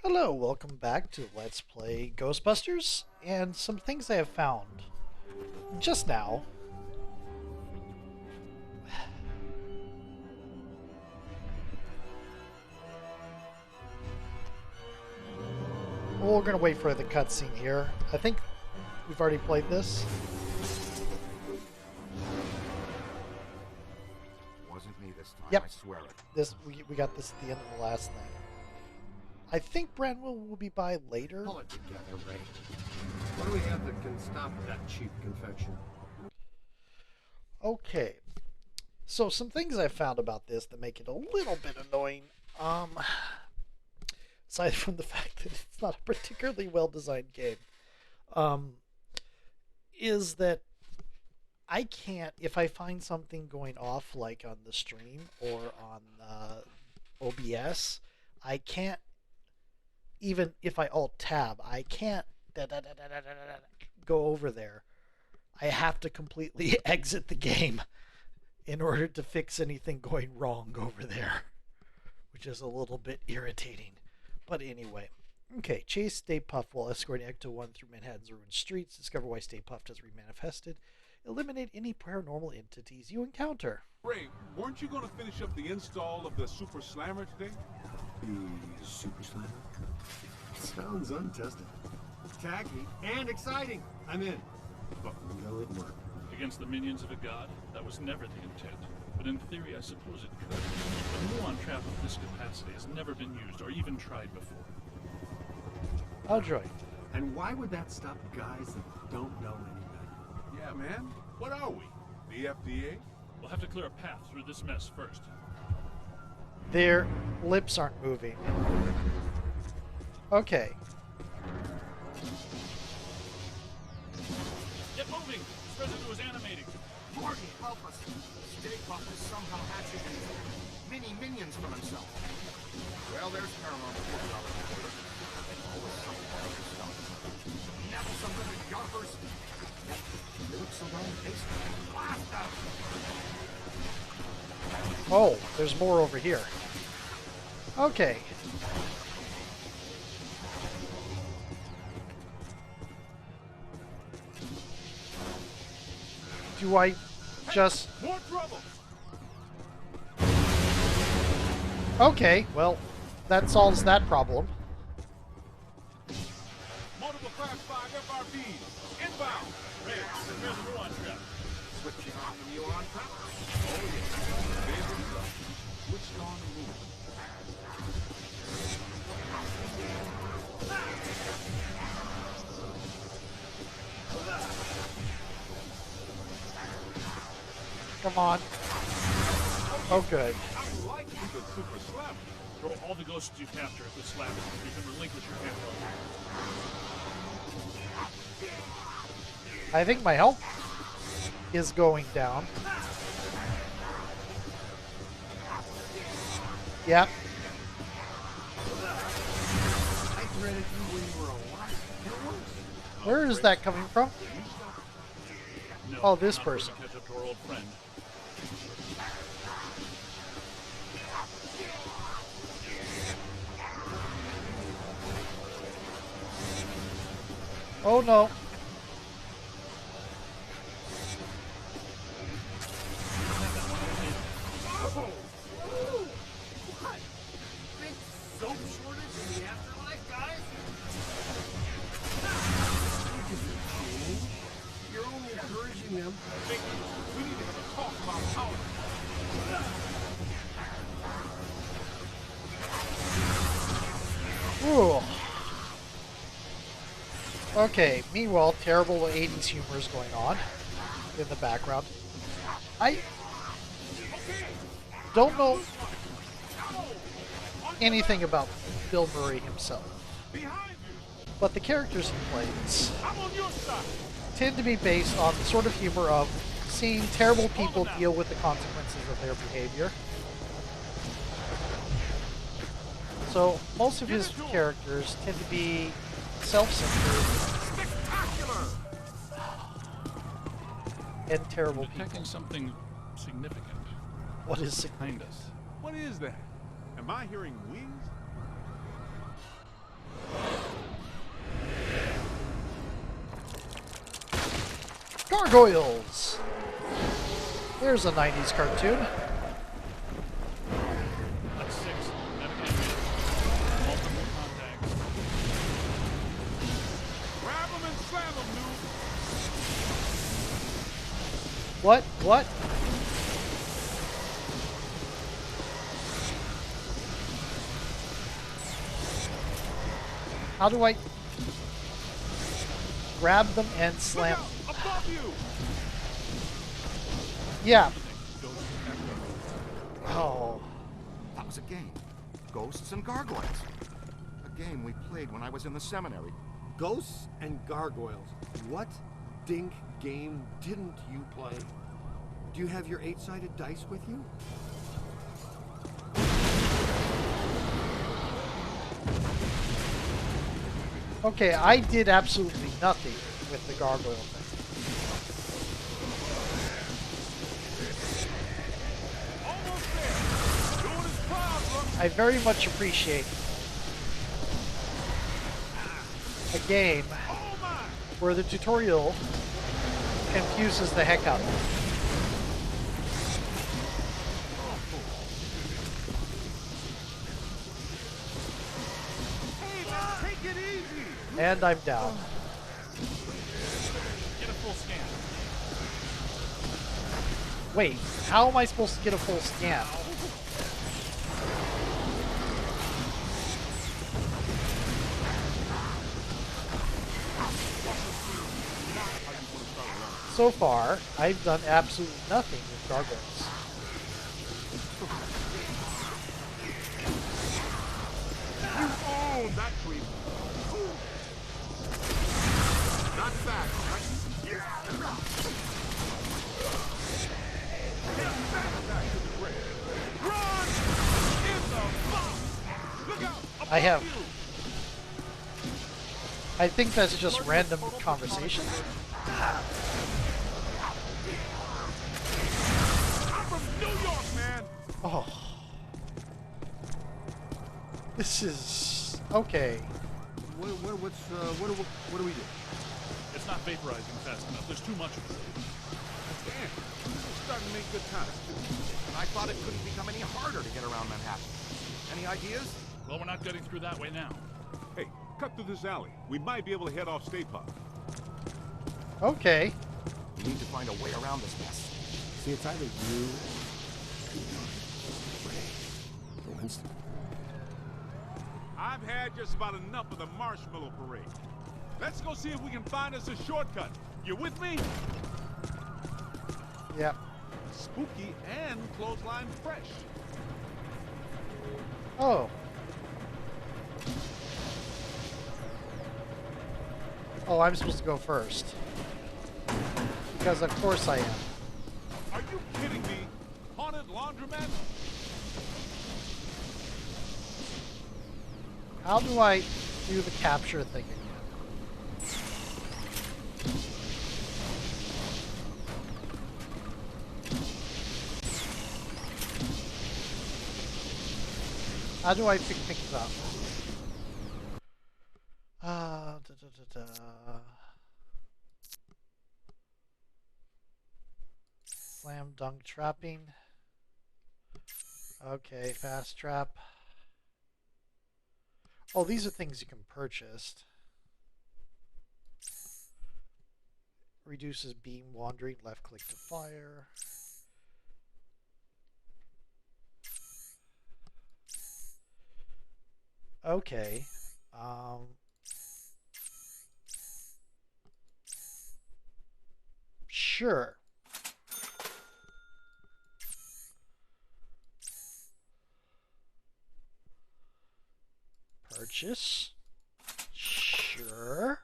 Hello, welcome back to Let's Play Ghostbusters, and some things I have found just now. Well, we're gonna wait for the cutscene here. I think we've already played this. Wasn't me this time, Yep. I swear it. We got this at the end of the last thing. I think Branwell will be by later. Pull it together, Ray. What do we have that can stop that cheap confection? Okay. So some things I found about this that make it a little bit annoying. Aside from the fact that it's not a particularly well-designed game, is that I can't, if I find something going off like on the stream or on OBS, I can't, even if I alt-tab, I can't go over there. I have to completely exit the game in order to fix anything going wrong over there, which is a little bit irritating. But anyway, okay, chase Stay Puft while escorting Ecto-1 through Manhattan's ruined streets. Discover why Stay Puft has remanifested. Eliminate any paranormal entities you encounter. Ray, weren't you going to finish up the install of the Super Slammer today? The Super Slammer? Sounds untested. Tacky and exciting. I'm in. But will it work? Against the minions of a god? That was never the intent. But in theory, I suppose it could. A muon trap of this capacity has never been used or even tried before. I'll join. And why would that stop guys that don't know any better? Yeah, man. What are we? The FDA? We'll have to clear a path through this mess first. Their lips aren't moving. Okay. Get moving! This residue is animating. Morty, help us. Stay Puft is somehow hatching mini minions from himself. Well, there's paranormal force out there. Always something other stuff. Never some living yuppers. They look so darn tasty. Blast them! Oh, there's more over here. Okay. Do I just... More trouble! Okay, well, that solves that problem. Multiple Class 5 FRBs. Inbound! Ray, here's the muon trap. Switching off the muon trap. Oh, yeah. Favorite stuff. Switched on the move. Come on. Oh, good. I'm liking the Super Slammer. Throw all the ghosts you capture at this lab. You can relinquish your payload. I think my health is going down. Yep. I dreaded you when you were alive. Where is that coming from? No, Oh, this not person. Catch up to our old friend. Oh, no. What? Big soap shortage in the afterlife, guys? You're only encouraging them. Hey, we need to have a talk about power. Ooh. Okay, meanwhile, terrible 80s humor is going on in the background. I don't know anything about Bill Murray himself, Behind you! but the characters he plays I'm on your side! tend to be based on the sort of humor of seeing terrible people deal with the consequences of their behavior. So most of his characters tend to be self-centered Spectacular! and terrible I'm detecting people. something significant What is behind us. What is that? Am I hearing wings? Gargoyles! There's a 90s cartoon. That's 6. Evidently, multiple contacts. Grab him and slam him, noob. What? What? How do I grab them and slam? Look out, above you. Yeah. Goes after Oh. That was a game. Ghosts and Gargoyles. A game we played when I was in the seminary. Ghosts and gargoyles. What dink game didn't you play? Do you have your 8-sided dice with you? Okay, I did absolutely nothing with the gargoyle thing. Almost there. Doing his problem. I very much appreciate a game Oh my. where the tutorial confuses the heck out of me. Hey, man, take it easy. And I'm down. Get a full scan. Wait, how am I supposed to get a full scan? So far, I've done absolutely nothing with gargoyles. You own that creep. Not back, right? Get back to the grave. Run! In the box! Look out! Above I have. you. I think that's just random conversation. I'm from New York, man. Oh. This is... okay. What do we do? It's not vaporizing fast enough. There's too much of it. Damn, we're starting to make good times, too. And I thought it couldn't become any harder to get around Manhattan. Any ideas? Well, we're not getting through that way now. Hey, cut through this alley. We might be able to head off Stay Puft. Okay. We need to find a way around this mess. See, it's either you, Ray, or Winston. I've had just about enough of the marshmallow parade. Let's go see if we can find us a shortcut. You with me? Yep. Spooky and clothesline fresh. Oh. Oh, I'm supposed to go first. Because of course I am. Are you kidding me? Haunted laundromat? How do I do the capture thing again? How do I pick things up? Slam dunk trapping. Okay, fast trap. Oh, these are things you can purchase. Reduces beam wandering, left click to fire. Okay. Sure. Purchase. Sure.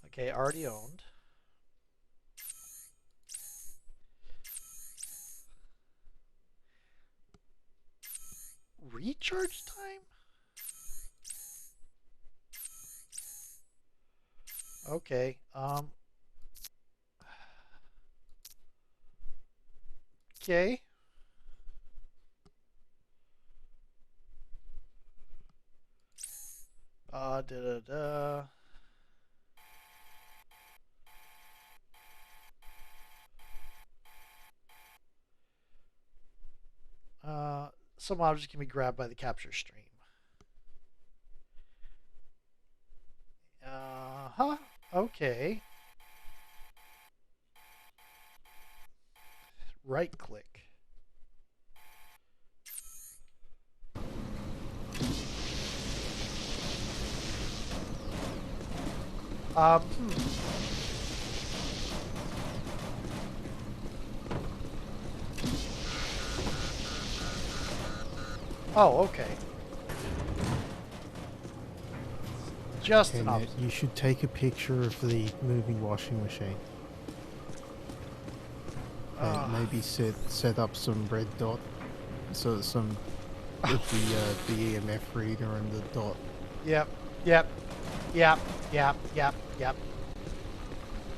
Okay, already owned. Recharge time? Okay, okay. Da da da. Some objects can be grabbed by the capture stream. Huh? Okay. Right click. Oh, okay. Just enough. You should take a picture of the moving washing machine. And maybe set up some red dot, so some of the EMF reader and the dot. Yep.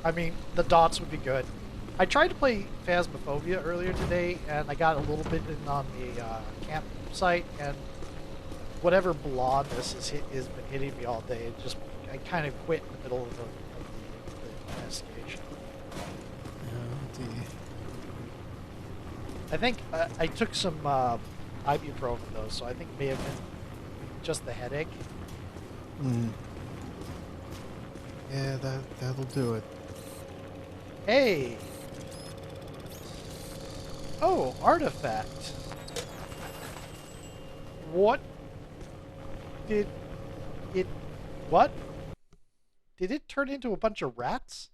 I mean, the dots would be good. I tried to play Phasmophobia earlier today, and I got a little bit in on the campsite, and whatever blondness has been hitting me all day. I kind of quit in the middle of the investigation. Oh dear. I think I took some ibuprofen though, so I think it may have been just the headache. Yeah, that'll do it. Hey! Oh, artifact. What did it... What? Did it turn into a bunch of rats?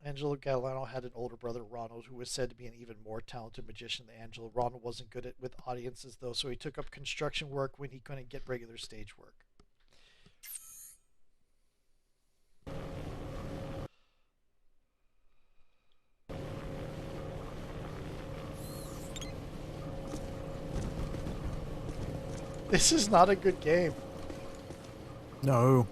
Angelo Galano had an older brother, Ronald, who was said to be an even more talented magician than Angelo. Ronald wasn't good with audiences, though, so he took up construction work when he couldn't get regular stage work. This is not a good game. No.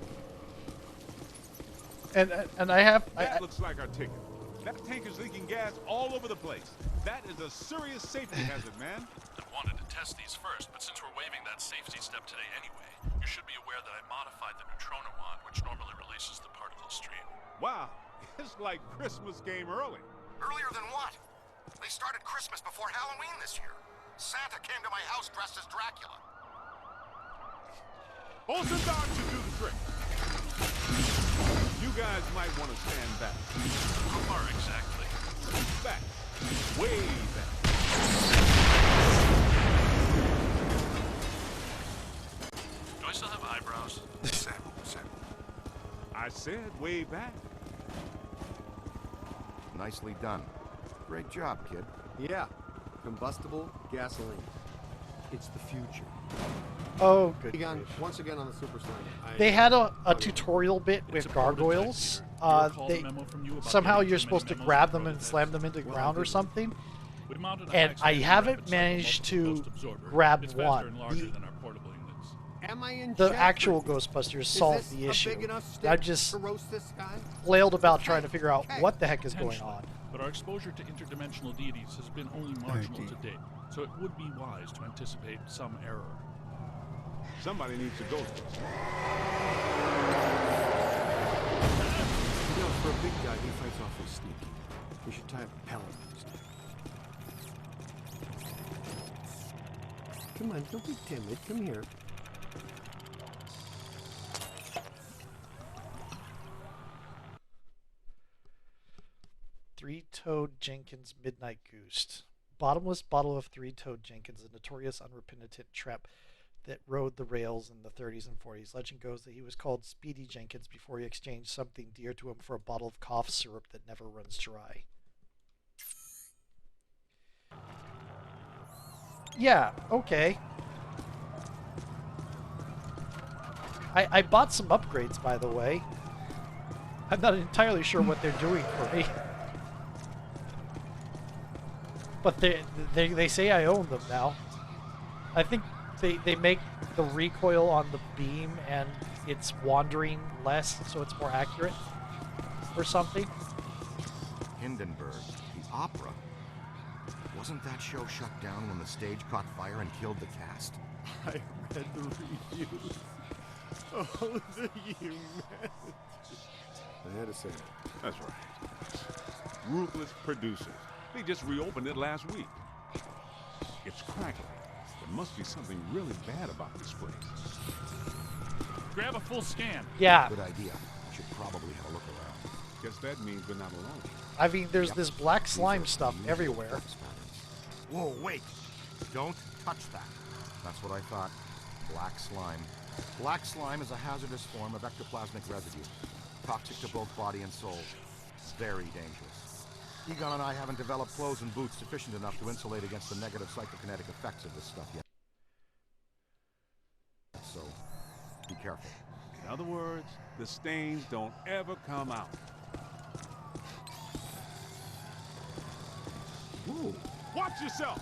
And I have... That looks like our ticket. That tank is leaking gas all over the place. That is a serious safety hazard, man. I wanted to test these first, but since we're waiving that safety step today anyway, you should be aware that I modified the neutrino wand, which normally releases the particle stream. Wow, it's like Christmas came early. Earlier than what? They started Christmas before Halloween this year. Santa came to my house dressed as Dracula. Olsen Dog should do the trick. You guys might want to stand back. How far exactly? Back. Way back. Do I still have eyebrows? Sample. I said way back. Nicely done. Great job, kid. Yeah. Combustible gasoline. It's the future. Oh, good. Begun once again on the Super Slider. They had a tutorial bit with gargoyles. Somehow you're supposed to grab them and slam them into the ground or something. And I haven't managed to grab one. The actual Ghostbusters solved the issue. I just flailed about trying to figure out what the heck is going on. But our exposure to interdimensional deities has been only marginal to date, so it would be wise to anticipate some error. Somebody needs to go. You know, for a big guy, he fights awfully sneaky. We should tie a pellet instead. Come on, don't be timid. Come here. Three-Toed Jenkins Midnight Goose. Bottomless bottle of Three-Toed Jenkins, a notorious unrepentant tramp that rode the rails in the 30s and 40s. Legend goes that he was called Speedy Jenkins before he exchanged something dear to him for a bottle of cough syrup that never runs dry. Yeah, okay. I bought some upgrades, by the way. I'm not entirely sure what they're doing for me. But they say I own them now. I think they make the recoil on the beam and it's wandering less, so it's more accurate or something. Hindenburg, the opera. Wasn't that show shut down when the stage caught fire and killed the cast? I read the reviews. Oh, the humanity. I had to say it. That's right. Ruthless producers. They just reopened it last week. It's cracking. There must be something really bad about this place. Grab a full scan. Yeah, Good idea. We should probably have a look around. Guess that means we're not alone. I mean, there's this black slime stuff Unusual everywhere. focus patterns. Whoa, wait! Don't touch that. That's what I thought. Black slime. Black slime is a hazardous form of ectoplasmic residue. Toxic to both body and soul. Very dangerous. Egon and I haven't developed clothes and boots sufficient enough to insulate against the negative psychokinetic effects of this stuff yet. So, be careful. In other words, the stains don't ever come out. Whoa. Watch yourself!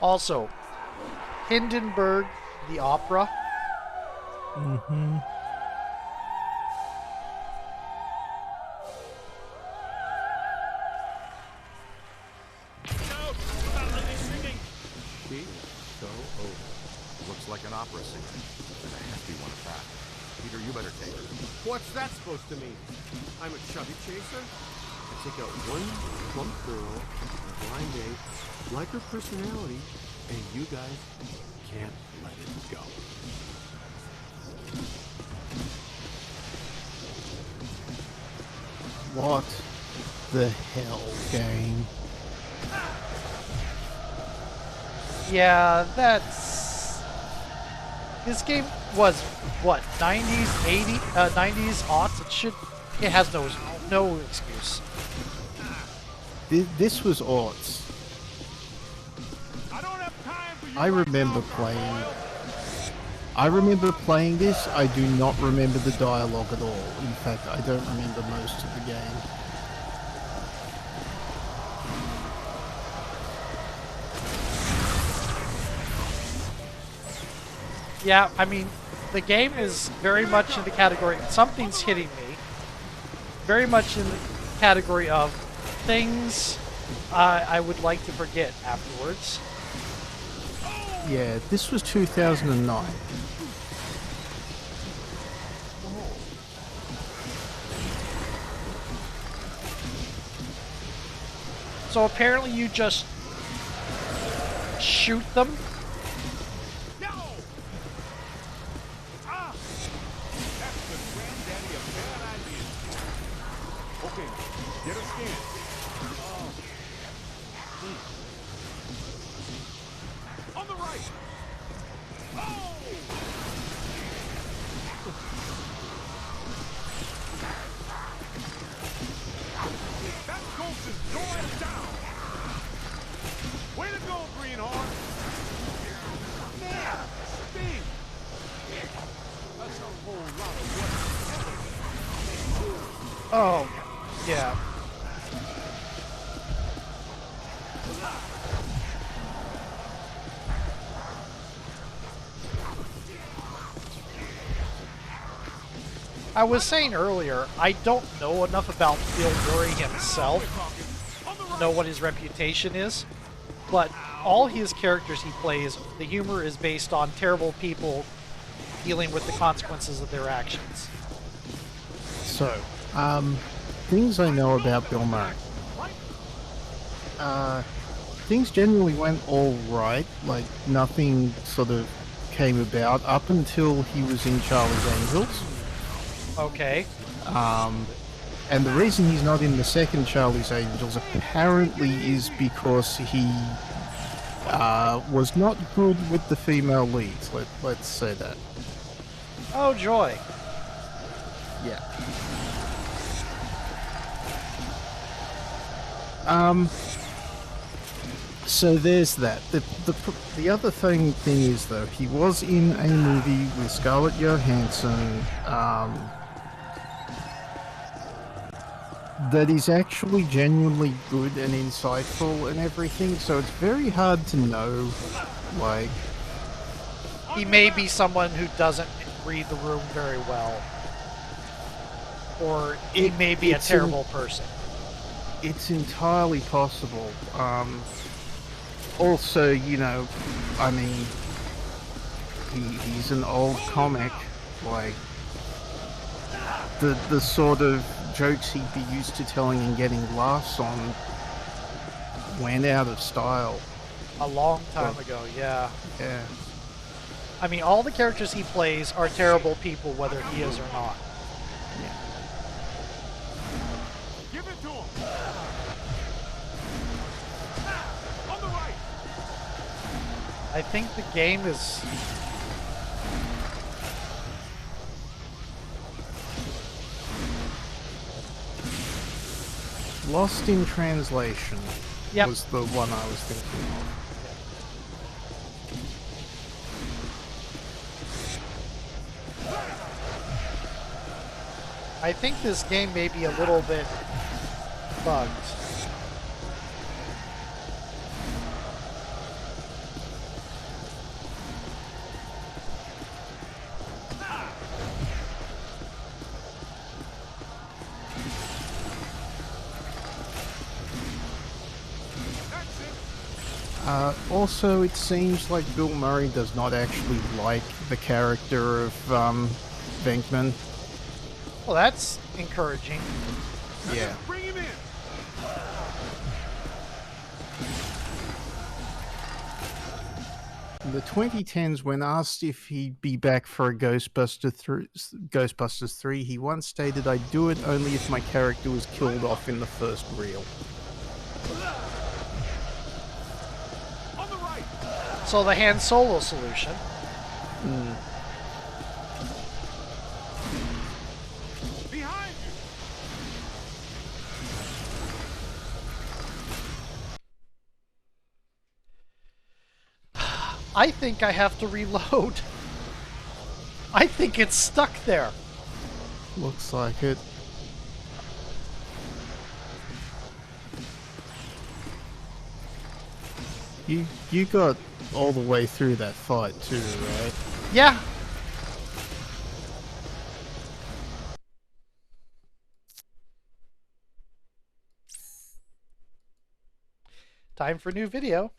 Also, Hindenburg, the opera. Mm-hmm. She is so over. Looks like an opera singer. And a hefty one at that. Peter, you better take her. What's that supposed to mean? I'm a chubby chaser? I take out one plump girl, a blind date, like her personality, and you guys can't let it go. What the hell, game? Yeah, that's... This game was, what, 90s, 80s, 90s, aughts? It has no excuse. This was aughts. I don't have time for you. I remember playing. I remember playing this. I do not remember the dialogue at all. In fact, I don't remember most of the game. Yeah, I mean, the game is very much in the category, something's hitting me, very much in the category of things I would like to forget afterwards. Yeah, this was 2009. So apparently you just shoot them. No! Ah! That's the granddaddy of bad ideas. Okay, get a scan. On the right! Oh! That ghost is going down! Way to go, Greenhorn! Man, Steve! That's a whole lot of work. Oh, yeah. I was saying earlier, I don't know enough about Bill Murray himself to know what his reputation is, but all his characters he plays, the humor is based on terrible people dealing with the consequences of their actions. So, things I know about Bill Murray. Things generally went all right, like nothing sort of came about up until he was in Charlie's Angels. Okay. And the reason he's not in the second Charlie's Angels apparently is because he was not good with the female leads. Let's say that. Oh, joy. Yeah. So there's that. The other thing is though, he was in a movie with Scarlett Johansson that is actually genuinely good and insightful and everything. So it's very hard to know, like. He may be someone who doesn't read the room very well. or he may be a terrible person. It's entirely possible. Also, you know, I mean, he's an old comic. Like, the sort of jokes he'd be used to telling and getting laughs on went out of style. A long time ago, yeah. Yeah. I mean, all the characters he plays are terrible people, whether he is or not. Yeah. Give it to him. On the right. I think the game is... Lost in Translation Yep. was the one I was thinking of. I think this game may be a little bit bugged. Also, it seems like Bill Murray does not actually like the character of Venkman. Well, that's encouraging. Yeah. Bring him in. In the 2010s, when asked if he'd be back for a Ghostbusters 3, he once stated, "I'd do it only if my character was killed off in the first reel." On the right. So the Han Solo solution. Behind you. I think I have to reload. I think it's stuck there. Looks like it. You got all the way through that fight too, right? Yeah. Time for a new video.